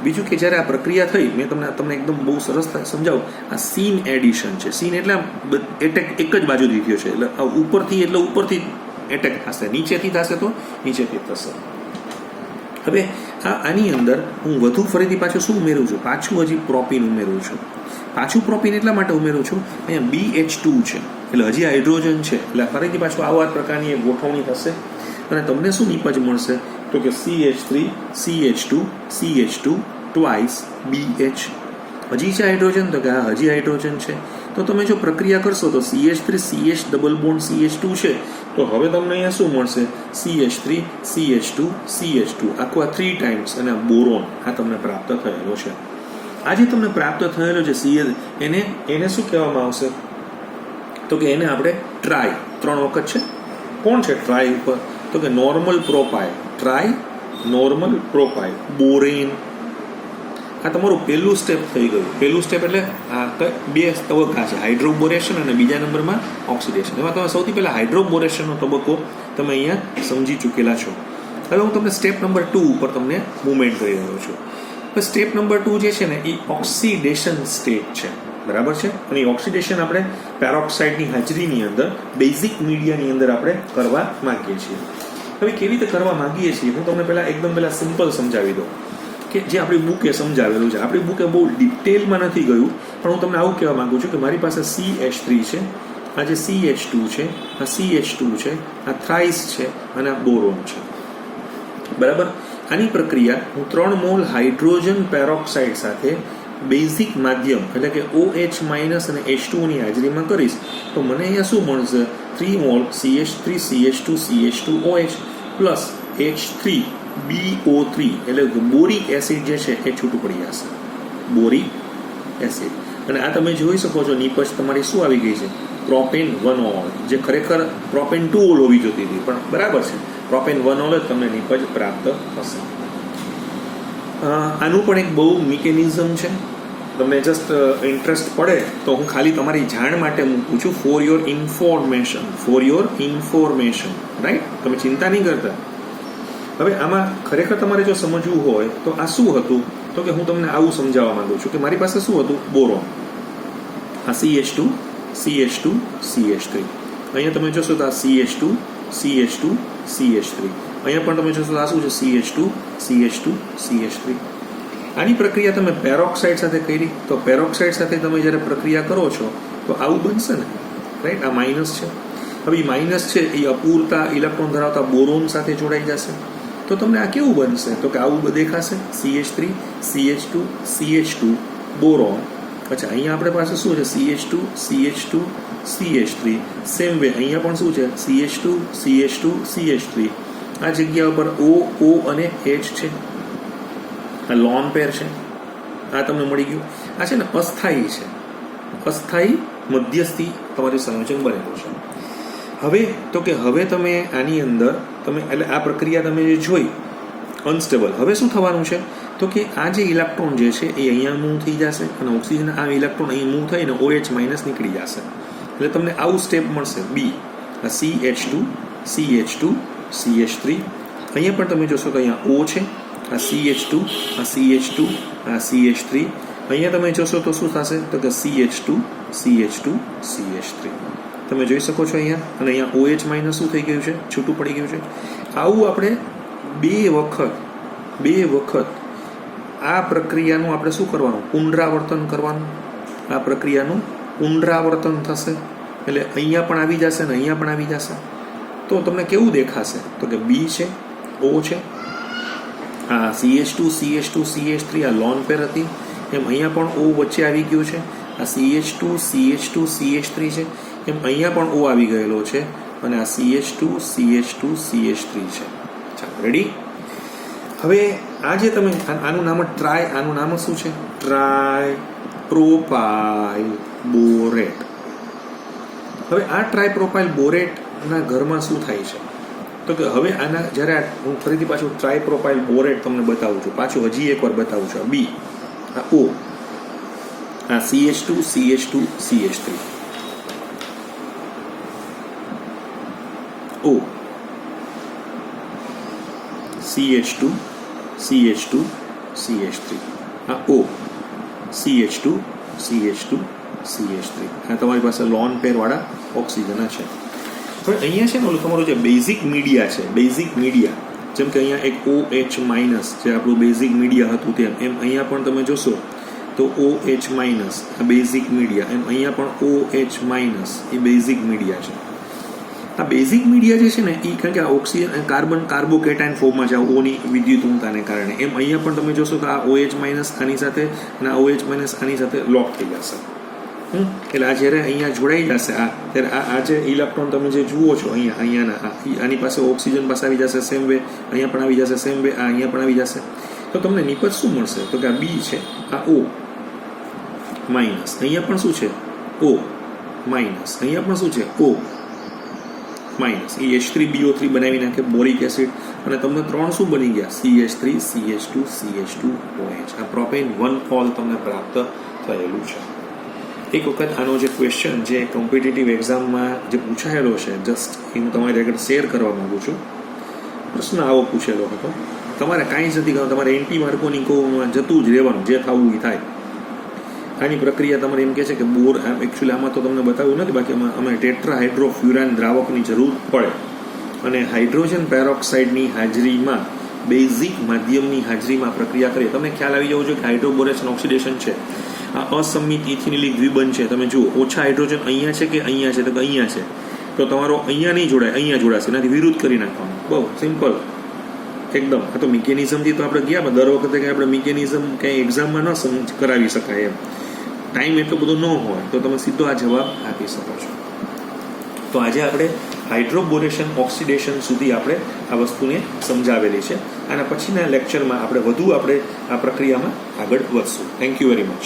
બીજું કે જ્યારે આ પ્રક્રિયા થઈ, મેં તમને એકદમ બહુ સરસ સમજાવું. આ સીન એડિશન છે. સીન એટલે એટેક એક જ બાજુથી થયો છે, એટલે ઉપરથી એટેક થશે, નીચેથી થશે તો નીચેથી થશે. હવે આની અંદર હું વધુ ફરીથી પાછું શું ઉમેરું છું, પાછું હજી પ્રોપીન ઉમેરું છું. પાછું પ્રોપીન એટલા માટે ઉમેરું છું, અહીંયા BH2 છે એટલે હજી હાઇડ્રોજન છે, એટલે ફરીથી પાછું આવા પ્રકારની એક ગોઠવણી થશે અને તમને શું નિપજ મળશે તો કે CH3 CH2 CH2 twice BH. હજી છે હાઇડ્રોજન તો કે હા હજી હાઇડ્રોજન છે. તો તમે જો પ્રક્રિયા કરશો તો CH3 CH double bond CH2 છે, તો હવે તમને અહીંયા શું મળશે CH3 CH2 CH2 આખું આ 3 ટાઈમ્સ અને આ બોરોન આ તમને પ્રાપ્ત થયેલો છે. આ જે તમને પ્રાપ્ત થયેલો છે એને શું કહેવામાં આવશે તો કે એને આપણે ટ્રાય 3 વખત છે. કોણ છે ટ્રાય ઉપર તો કે normal propyl, tri normal propyl borane. આ તમારું પહેલું સ્ટેપ થઈ ગયું. પહેલું સ્ટેપ એટલે આ 2 તબક્કા છે, હાઇડ્રોબોરેશન અને બીજા નંબરમાં ઓક્સિડેશન. એમાં તમે સૌથી પહેલા હાઇડ્રોબોરેશનનો તબક્કો તમે અહીંયા સમજી ચૂકેલા છો. હવે હું તમને સ્ટેપ નંબર 2 ઉપર તમને મૂવમેન્ટ કરી રહ્યો છું. સ્ટેપ નંબર 2 જે છે ને એ ઓક્સિડેશન સ્ટેટ છે, બરાબર છે. અને એ ઓક્સિડેશન આપણે પેરોક્સાઇડની હાજરીની અંદર બેઝિક મીડિયાની અંદર આપણે કરવા માંગીએ છીએ. હવે કેવી રીતે કરવા માંગીએ છીએ હું તમને એકદમ પહેલા સિમ્પલ સમજાવી દઉં કે જે આપણી બુકે સમજાવેલું છે. આપણી બુકે બહુ ડિટેલમાં નથી ગયું, પણ હું તમને આવું કહેવા માંગુ છું કે મારી પાસે CH3 છે, આ જે CH2 છે, આ CH2 છે, આ થ્રાઇસ છે અને આ બોરોન છે, બરાબર. આની પ્રક્રિયા હું 3 મોલ હાઇડ્રોજન પેરોક્સાઇડ સાથે બેઝિક માધ્યમ એટલે કે OH- અને H2 ની હાજરીમાં કરીશ તો મને અહીંયા શું મળશે 3 mall CH3 CH2 CH2OH plus H3BO3 એટલે બોરિક એસિડ જે છે એ છૂટું પડી જશે, બોરિક એસિડ. અને આ તમે જોઈ શકો છો નિપજ તમારી શું આવી ગઈ છે પ્રોપેન 1-ઓલ, જે ખરેખર પ્રોપેન 2-ઓલ હોવી જોતી હતી, પણ બરાબર છે, પ્રોપેન 1-ઓલ જ તમને નિપજ પ્રાપ્ત થશે. આનું પણ એક બહુ મિકેનિઝમ છે. તમને જસ્ટ ઇન્ટરેસ્ટ પડે તો હું ખાલી તમારી જાણ માટે મૂકું છું, ફોર યોર ઇન્ફોર્મેશન, રાઈટ? તમે ચિંતા નહીં કરતા. હવે આમાં ખરેખર તમારે જો સમજવું હોય તો આ શું હતું, તો કે હું તમને આવું સમજાવવા માંગુ છું કે મારી પાસે શું હતું, બોરોન. આ CH2 CH2 CH3. અહીંયા તમે જોશો તો આ CH2 CH2 CH3. અહીંયા પણ તમે જોશો તો આ શું છે, CH2 CH2 CH3. આની પ્રક્રિયા તમે પેરોક્સાઇડ સાથે કરી તો પેરોક્સાઇડ સાથે તમે જ્યારે પ્રક્રિયા કરો છો તો આવું બનશે ને, રાઈટ? આ માઇનસ છે. હવે એ માઇનસ છે એ અપૂરતા ઇલેક્ટ્રોન ધરાવતા બોરોન સાથે જોડાઈ જશે તો તમને આ કેવું બનશે, તો કે આવું દેખાશે, CH3 CH2 CH2 બોરોન. અચ્છા, અહીંયા આપણે પાસે શું છે, CH2 CH2 CH3. Same way અહીંયા પણ શું છે, CH2 CH2 CH3. આ જગ્યા ઉપર O અને H છે, આ લોન પેર છે, આ તમને મળી ગયું. આ છે ને અસ્થાયી છે, અસ્થાયી મધ્યસ્થી તમારું સંયોજન બનેલું છે. હવે તો કે હવે તમે આની અંદર તમે એટલે આ પ્રક્રિયા તમે જે જોઈ અનસ્ટેબલ, હવે શું થવાનું છે તો કે આ જે ઇલેક્ટ્રોન જે છે એ અહીંયા મૂવ થઈ જશે અને ઓક્સિજન આ ઇલેક્ટ્રોન અહીં મૂવ થઈને OH માઇનસ નીકળી જશે. એટલે તમને આવું સ્ટેપ મળશે, B. આ CH2 CH2 CH3. અહીંયા પણ તમે જોશો તો અહીંયા O છે, આ CH2 આ CH2 આ CH3. અહીંયા તમે જોશો તો શું થશે, તો કે CH2 CH2 CH3. તમે જોઈ શકો છો અહીંયા, અને અહીંયા OH માઇનસ શું થઈ ગયું છે, છૂટું પડી ગયું છે. આવું આપણે બે વખત આ પ્રક્રિયાનું આપણે શું કરવાનું, પુનરાવર્તન કરવાનું. આ પ્રક્રિયાનું પુનરાવર્તન થશે એટલે અહીંયા પણ આવી જશે ને અહીંયા પણ આવી જશે. તો તમને કેવું દેખાશે, તો કે B છે, O છે, આ CH2 CH2 CH3 આ લોન પેર હતી, એમ અહીંયા પણ O વચ્ચે આવી ગયું છે. આ CH2 CH2 CH3 છે, એમ અહીંયા પણ O આવી ગયેલો છે, અને આ CH2 CH2 CH3 છે. ચાલો, રેડી? હવે આ જે તમે આનું નામ આનું નામ શું છે, ટ્રાયપ્રોપાઇલ બોરેટ. હવે આ ટ્રાયપ્રોપાઇલ બોરેટના ઘરમાં શું થાય છે, તો કે હવે આના જ્યારે હું ફરીથી પાછું ટ્રાયપ્રોપાઇલ બોરેટ તમને બતાવું છું, પાછું હજી એકવાર બતાવું છું. આ B, આ O, આ CH2 CH2 CH3, O, CH2 CH2 CH3, આ O, CH2 CH2 CH3. આ તમારી પાસે લોન પેર વાળા ઓક્સિજન છે. હવે અહીંયા છે ને ઓલું તમારું જે બેઝિક મીડિયા છે, બેઝિક મીડિયા, જેમ કે અહીંયા એક OH માઇનસ જે આપણું બેઝિક મીડિયા હતું તેમ, એમ અહીંયા પણ તમે જોશો તો OH માઇનસ આ બેઝિક મીડિયા, એમ અહીંયા પણ OH માઇનસ એ બેઝિક મીડિયા છે. આ બેઝિક મીડિયા જે છે ને એ કારણ કે આ ઓક્સિજન કાર્બોકેટાઇન ફોર્મમાં છે ઓની વિદ્યુતતાને કારણે, એમ અહીંયા પણ તમે જોશો કે આ OH માઇનસ આની સાથે અને આ OH માઇનસ આની સાથે લોક થઈ જશે. એટલે આ જ્યારે અહીંયા જોડાઈ જશે ત્યારે આ જે ઇલેક્ટ્રોન તમે જે જુઓ છો અહીંયાના આની પાસે ઓક્સિજન પાસે આવી જશે, સેમ વે અહીંયા પણ આવી જશે, સેમ વે આ અહીંયા પણ આવી જશે. તો તમને નિપજ શું મળશે, તો કે આ B છે, આ O માઇનસ, અહીંયા પણ શું છે O માઇનસ, અહીંયા પણ શું છે O માઇનસ. એ H3BO3 બનાવી નાખે બોરિક એસિડ, અને તમને 3 શું બની ગયા, CH3 CH2 CH2OH. આ પ્રોપેન 1-ઓલ તમને પ્રાપ્ત થયેલું છે. એક વખત આનો જે ક્વેશ્ચન જે કોમ્પિટિટિવ એક્ઝામમાં જે પૂછાયેલો છે, જસ્ટ એ હું તમારી આગળ શેર કરવા માંગુ છું. પ્રશ્ન આવો પૂછેલો હતો, તમારે કાંઈ જ નથી કરવાનું, તમારે NT માર્કોની કોમાં જતું જ રહેવાનું, જે થવું એ થાય. આની પ્રક્રિયા તમારે એમ કહે છે કે બોર, એકચ્યુઅલી આમાં તો તમને બતાવ્યું નથી, બાકી અમે ટેટ્રાહાઇડ્રોફ્યુરાન દ્રાવકની જરૂર પડે અને હાઇડ્રોજન પેરોક્સાઇડની હાજરીમાં, બેઝિક માધ્યમની હાજરીમાં પ્રક્રિયા કરીએ. તમને ખ્યાલ આવી જવો જોઈએ કે હાઇડ્રોબોરેશન ઓક્સિડેશન છે, આ અસમિત ઇથિનિલિક દ્વિબંધ છે. તમે જુઓ ઓછા હાઇડ્રોજન અહીંયા છે કે અહીંયા છે, તો કે અહીંયા છે, તો તમારો અહીંયા નહીં જોડાય, અહીંયા જોડાશે, એનાથી વિરુદ્ધ કરી નાખવાનું. બહુ સિમ્પલ એકદમ. આ તો મિકેનિઝમથી તો આપણે ગયા, દર વખતે કંઈ આપણે મિકેનિઝમ કંઈ એક્ઝામમાં ન કરાવી શકાય, એમ ટાઈમ એટલો બધો ન હોય તો તમે સીધો આ જવાબ આપી શકો છો. તો આજે આપણે હાઇડ્રોબોરેશન ઓક્સિડેશન સુધી આપણે આ વસ્તુને સમજાવેલી છે. આના પછીના લેક્ચરમાં આપણે વધુ આ પ્રક્રિયામાં આગળ વધશું. Thank you very much.